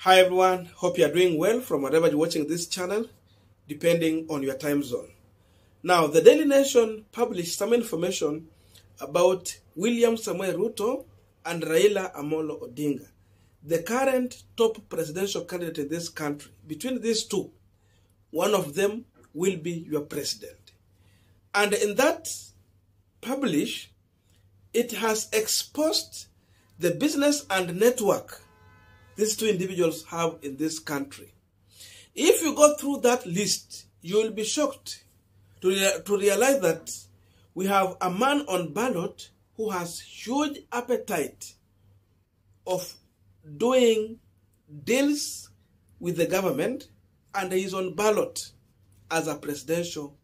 Hi everyone, hope you are doing well from wherever you're watching this channel, depending on your time zone. Now, the Daily Nation published some information about William Samuel Ruto and Raila Amolo Odinga, the current top presidential candidate in this country. Between these two, one of them will be your president. And in that publish, it has exposed the business and network these two individuals have in this country. If you go through that list, you will be shocked to realize that we have a man on ballot who has huge appetite of doing deals with the government, and he is on ballot as a presidential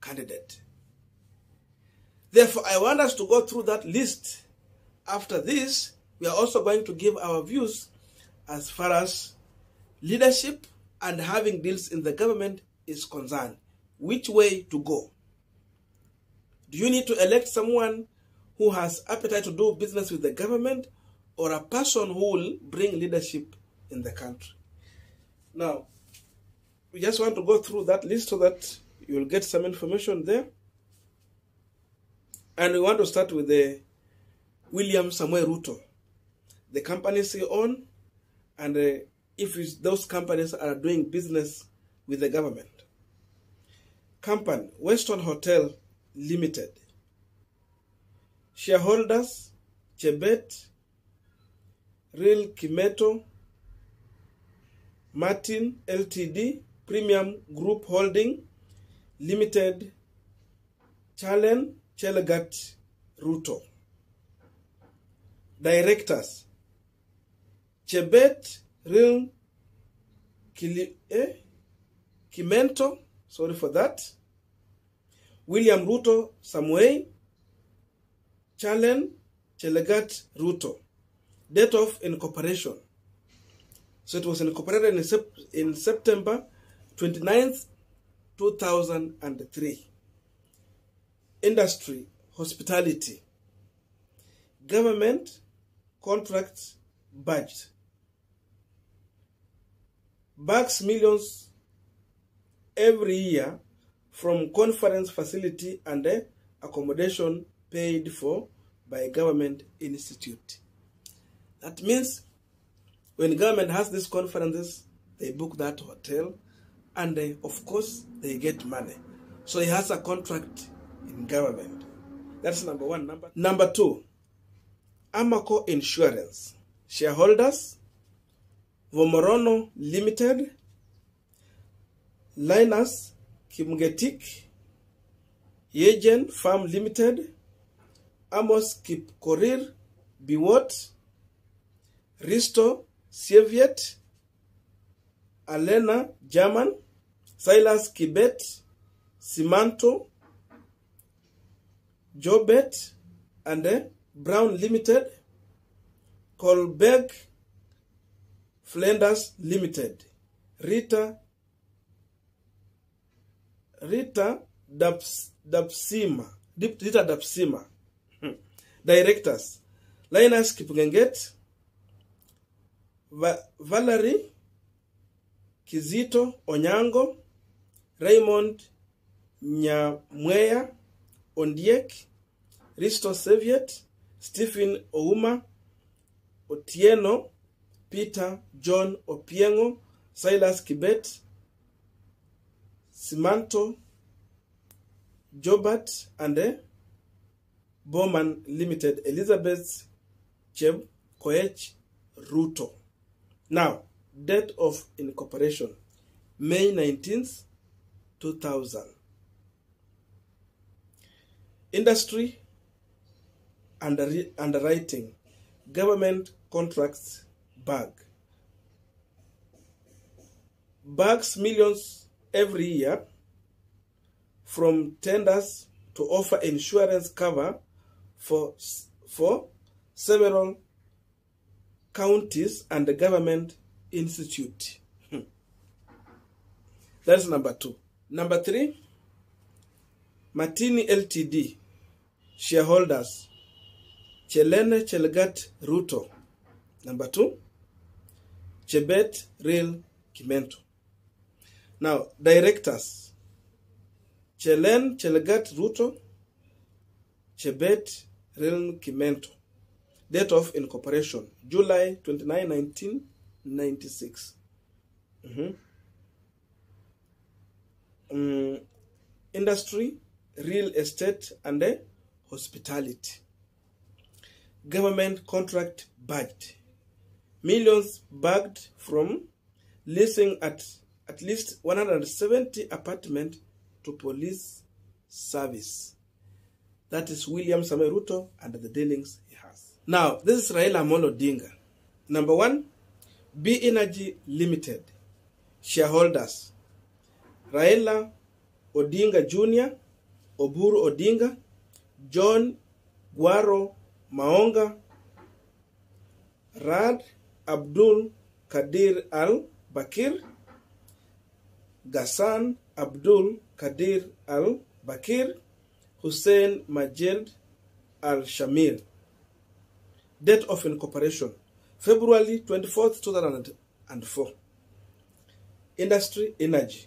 candidate. Therefore, I want us to go through that list. After this, we are also going to give our views as far as leadership and having deals in the government is concerned. Which way to go? Do you need to elect someone who has appetite to do business with the government, or a person who will bring leadership in the country? Now, we just want to go through that list so that you will get some information there. And we want to start with the William Samuel Ruto, the companies he owns, and if those companies are doing business with the government. Company, Weston Hotel Limited. Shareholders, Chebet, Real Kimeto, Martin Ltd, Premium Group Holding Limited, Chalen Chelagat Ruto. Directors, Chebet Real Kimento, sorry for that, William Ruto Samuel, Chalen Chelagat Ruto. Date of incorporation. So it was incorporated in September 29th, 2003. Industry, hospitality. Government, contracts, budget. Bags millions every year from conference facility and accommodation paid for by government institute. That means when government has these conferences, they book that hotel, and of course they get money. So he has a contract in government. That's number one. Number two, Amaco Insurance. Shareholders, Vomorono Limited, Linus Kimgetik, Yejen Farm Limited, Amos Kipkorir Biwot, Risto Soviet, Alena German, Silas Kibet, Simanto, Jobet, and Brown Limited, Kolberg Flanders Limited, Rita Dapsima. Directors, Linus Kipngenget, Valerie Kizito Onyango, Raymond Nyamweya Ondiek, Risto Soviet, Stephen Ouma, Otieno, Peter John Opiengo, Silas Kibet, Simanto, Jobat, and Bowman Limited, Elizabeth Cheb Koech Ruto. Now, date of incorporation, May 19th, 2000. Industry, underwriting, government contracts, bags millions every year from tenders to offer insurance cover for several counties and the government institute. That's number two. Number three, Martini Ltd. Shareholders, Chelene Chelagat Ruto. Number two, Chebet Real Kimento. Now, directors: Chelen Chelagat Ruto, Chebet Real Kimento. Date of incorporation: July 29, 1996. Industry: real estate and hospitality. Government contract budget: millions bagged from leasing at least 170 apartments to police service. That is William Samoei Ruto and the dealings he has. Now, this is Raila Odinga. Number 1, B Energy Limited. Shareholders: Raila Odinga Jr., Oburu Odinga, John Guaro Maonga, Rad Abdul Kadir Al-Bakir, Ghassan Abdul Kadir Al-Bakir, Hussein Majid Al-Shamir. Date of incorporation: February 24th, 2004. Industry: energy.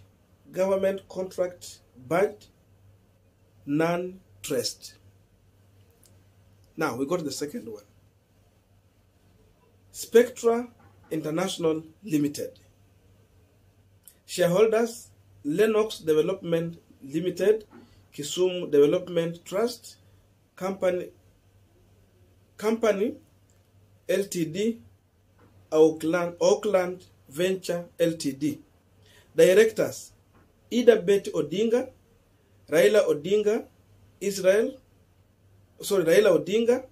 Government contract budget, non-trust. Now we go to the second one. Spectra International Limited. Shareholders: Lennox Development Limited, Kisumu Development Trust Company Ltd, Auckland Venture Ltd. Directors: Ida Betty Odinga, Raila Odinga, Raila Odinga.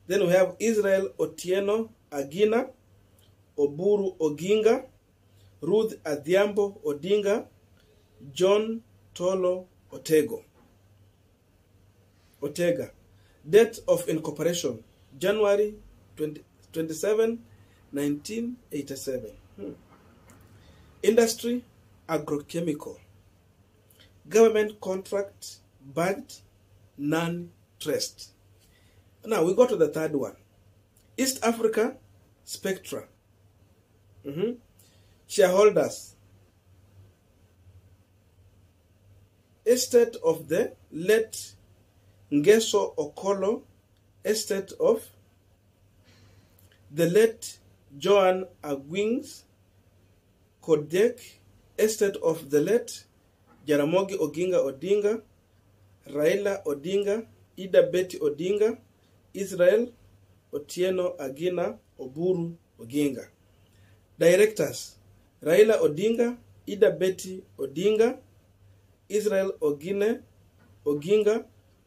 Then we have Israel Otieno Agina, Oburu Oginga, Ruth Adhiambo Odinga, John Tolo Otega. Date of incorporation: January 27, 1987. Industry: agrochemical. Government contract budget, non-trust. Now we go to the third one. East Africa Spectra. Shareholders: estate of the late Ngeso Okolo, estate of the late Joan Agwings Kodek, estate of the late Jaramogi Oginga Odinga, Raila Odinga, Ida Betty Odinga, Israel Otieno Agina, Oburu Oginga. Directors: Raila Odinga, Ida Betty Odinga, Israel Oginga,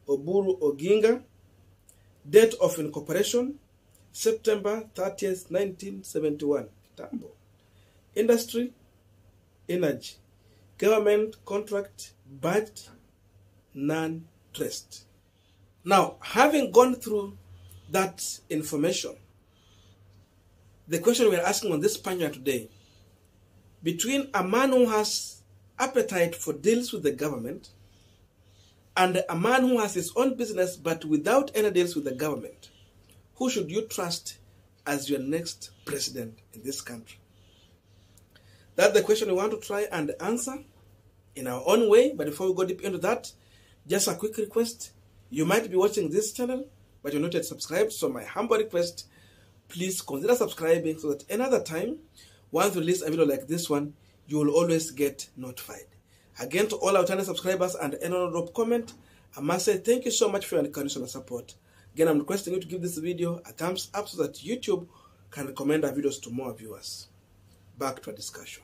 Oburu Oginga. Date of incorporation: September 30th, 1971. Kitambo. Industry: energy. Government contract budget, non-trust. Now, having gone through that information, the question we are asking on this panel today, between a man who has appetite for deals with the government and a man who has his own business but without any deals with the government, who should you trust as your next president in this country? That's the question we want to try and answer in our own way. But before we go deep into that, just a quick request. You might be watching this channel, but you're not yet subscribed. So my humble request, please consider subscribing so that another time, once we release a video like this one, you will always get notified. Again, to all our channel subscribers and anyone who drop comment, I must say thank you so much for your unconditional support. Again, I'm requesting you to give this video a thumbs up so that YouTube can recommend our videos to more viewers. Back to our discussion.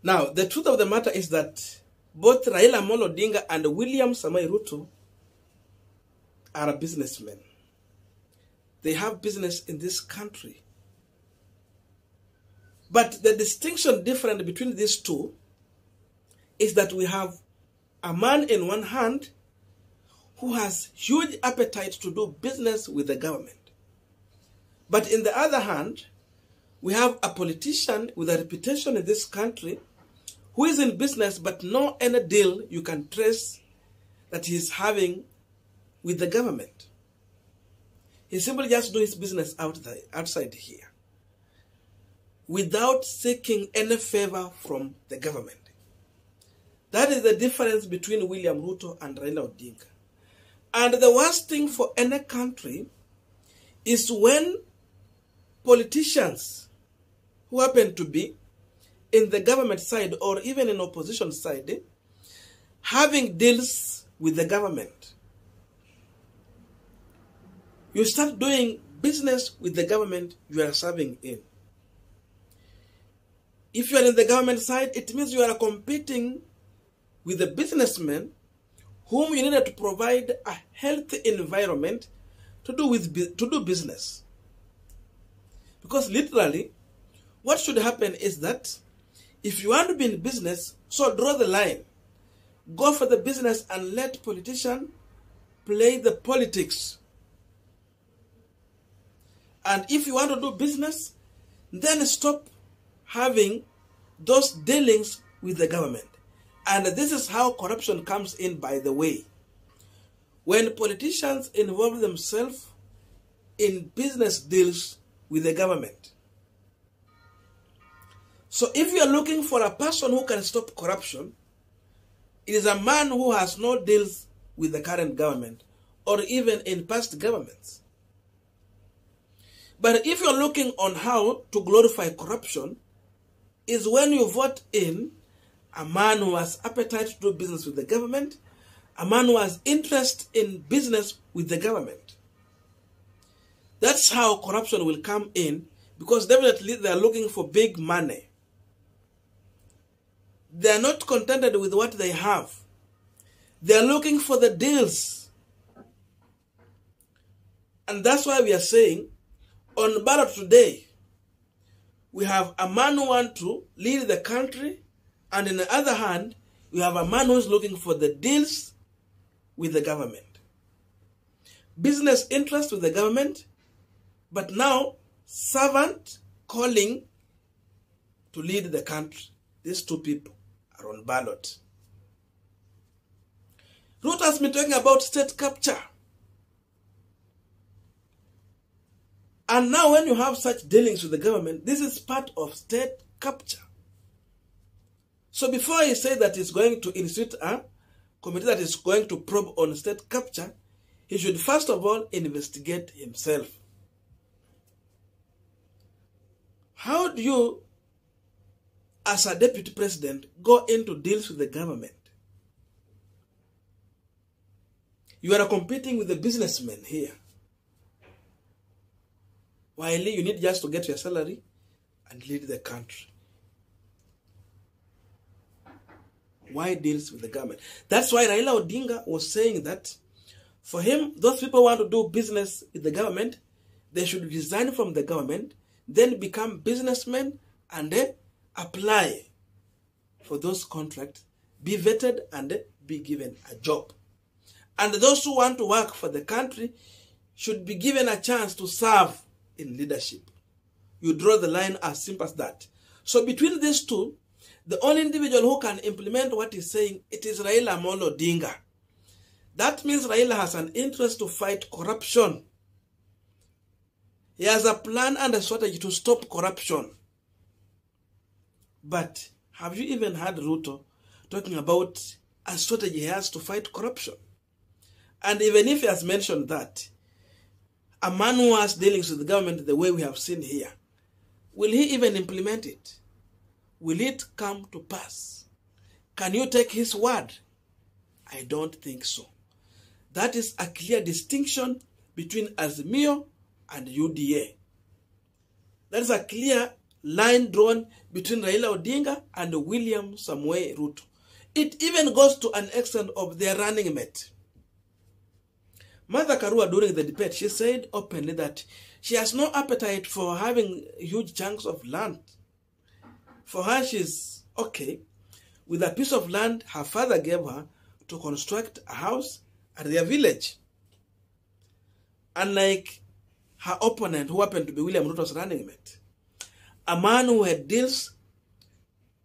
Now, the truth of the matter is that both Raila Odinga and William Samoei Ruto are businessmen. They have business in this country. But the distinction different between these two is that we have a man in one hand who has huge appetite to do business with the government. But in the other hand, we have a politician with a reputation in this country who is in business but no any deal you can trace that he is having with the government. He simply just do his business outside here. without seeking any favor from the government. That is the difference between William Ruto and Raila Odinga. And the worst thing for any country is when politicians who happen to be in the government side or even in opposition side having deals with the government. You start doing business with the government you are serving in. If you are in the government side, it means you are competing with the businessmen whom you needed to provide a healthy environment to do business. Because literally, what should happen is that if you want to be in business, so draw the line. Go for the business and let politicians play the politics. And if you want to do business, then stop having those dealings with the government. And this is how corruption comes in, by the way. When politicians involve themselves in business deals with the government. So if you are looking for a person who can stop corruption, it is a man who has no deals with the current government or even in past governments. But if you're looking on how to glorify corruption, is when you vote in a man who has appetite to do business with the government, a man who has interest in business with the government. That's how corruption will come in, because definitely they are looking for big money. They are not contented with what they have. They are looking for the deals. And that's why we are saying, on ballot today, we have a man who wants to lead the country, and on the other hand, we have a man who is looking for the deals with the government. Business interest with the government, but now servant calling to lead the country. These two people are on ballot. Ruto has been talking about state capture. And now when you have such dealings with the government, this is part of state capture. So before he said that he's going to institute a committee that is going to probe on state capture, he should first of all investigate himself. How do you, as a deputy president, go into deals with the government? You are competing with the businessmen here. While you need just to get your salary and lead the country. Why deals with the government? That's why Raila Odinga was saying that for him, those people want to do business with the government, they should resign from the government, then become businessmen and then apply for those contracts, be vetted and be given a job. And those who want to work for the country should be given a chance to serve in leadership. You draw the line as simple as that. So between these two, the only individual who can implement what he's saying, it is Raila Odinga. That means Raila has an interest to fight corruption. He has a plan and a strategy to stop corruption. But have you even heard Ruto talking about a strategy he has to fight corruption? And even if he has mentioned that, a man who has dealings with the government the way we have seen here, will he even implement it? Will it come to pass? Can you take his word? I don't think so. That is a clear distinction between Azimio and UDA. That is a clear line drawn between Raila Odinga and William Samoei Ruto. It even goes to an extent of their running mate. Martha Karua, during the debate, she said openly that she has no appetite for having huge chunks of land. For her, she's okay with a piece of land her father gave her to construct a house at their village. Unlike her opponent, who happened to be William Ruto's running mate, a man who had deals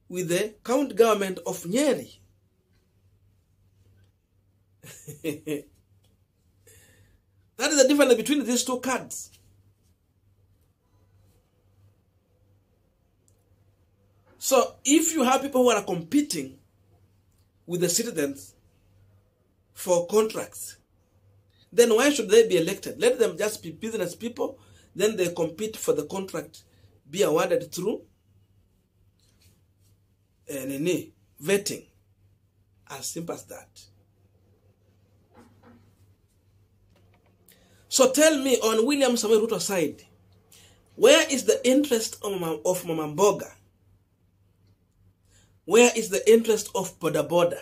with the county government of Nyeri. That is the difference between these two cards. So if you have people who are competing with the citizens for contracts, then why should they be elected? Let them just be business people, then they compete for the contract, be awarded through vetting. As simple as that. So tell me, on William Samoei Ruto's side, where is the interest of Mama Mboga? Where is the interest of Boda Boda?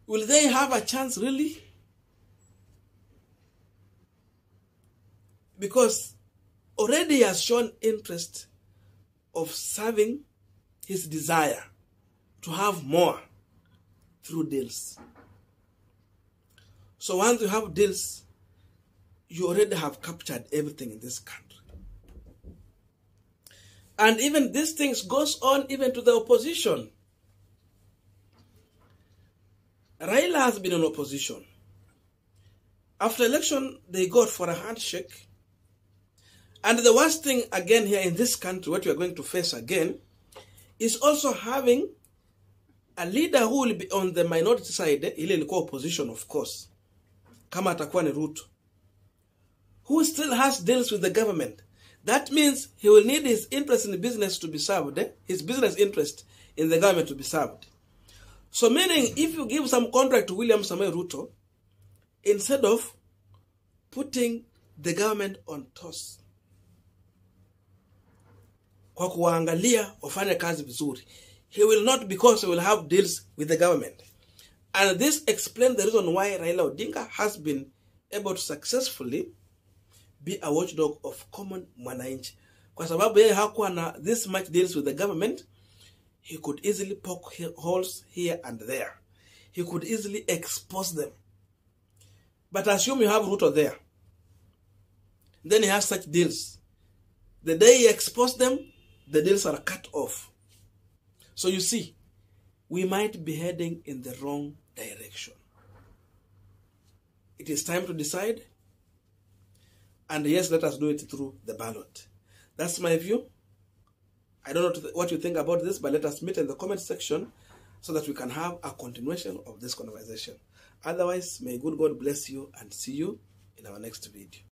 Will they have a chance really? Because already he has shown interest of serving his desire to have more through deals. So once you have deals, you already have captured everything in this country. And even these things goes on even to the opposition. Raila has been in opposition. After election, they got for a handshake. And the worst thing again here in this country, what we are going to face again, is also having a leader who will be on the minority side, ile ilikuwa opposition of course, kama atakuwa ni Ruto, who still has deals with the government. That means he will need his interest in the business to be served, his business interest in the government to be served. So meaning, if you give some contract to William Samoei Ruto, instead of putting the government on toss, kwa kuangalia wafanye kazi vizuri, he will not, because he will have deals with the government. And this explains the reason why Raila Odinga has been able to successfully be a watchdog of common mwananchi. Kwa sababu yeye hakuwa na this much deals with the government, he could easily poke holes here and there. He could easily expose them. But assume you have Ruto there. Then he has such deals. The day he exposed them, the deals are cut off. So you see, we might be heading in the wrong direction. It is time to decide. And yes, let us do it through the ballot. That's my view. I don't know what you think about this, but let us meet in the comment section so that we can have a continuation of this conversation. Otherwise, may good God bless you and see you in our next video.